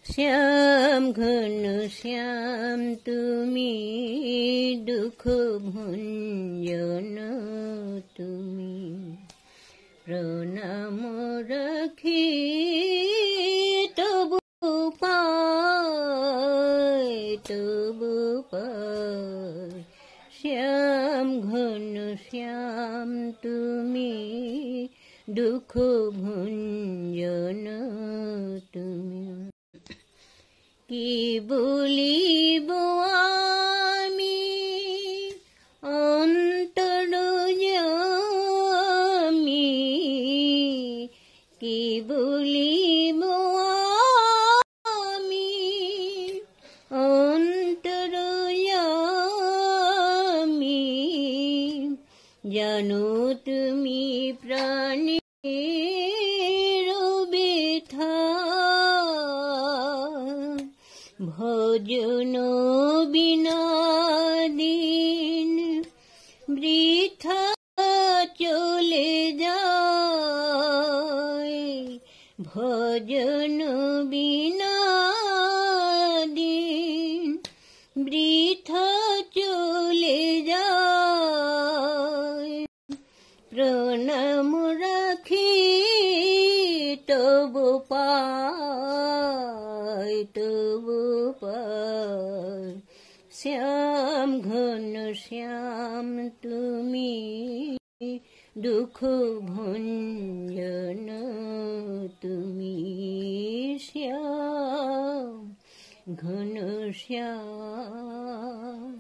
শ্যাম ঘন শ্যাম তুমি দুঃখ ভঞ্জন তুমি প্রণাম রাখি তবু পায় শ্যাম ঘন শ্যাম তুমি দুঃখ ভঞ্জন তুমি কি বলিব আমি অন্তর্যামী কি বলিব আমি অন্তর্যামী জানো তুমি প্রাণের ব্যথা ভজন বিনা দিন বৃথা চলে যায় ভজন বিনা দিন বৃথা চলে যায় প্রণাম রাখি তবু পায় শ্যাম ঘন শ্যাম তুমি দুঃখ ভঞ্জন তুমি শ্যাম ঘন শ্যাম।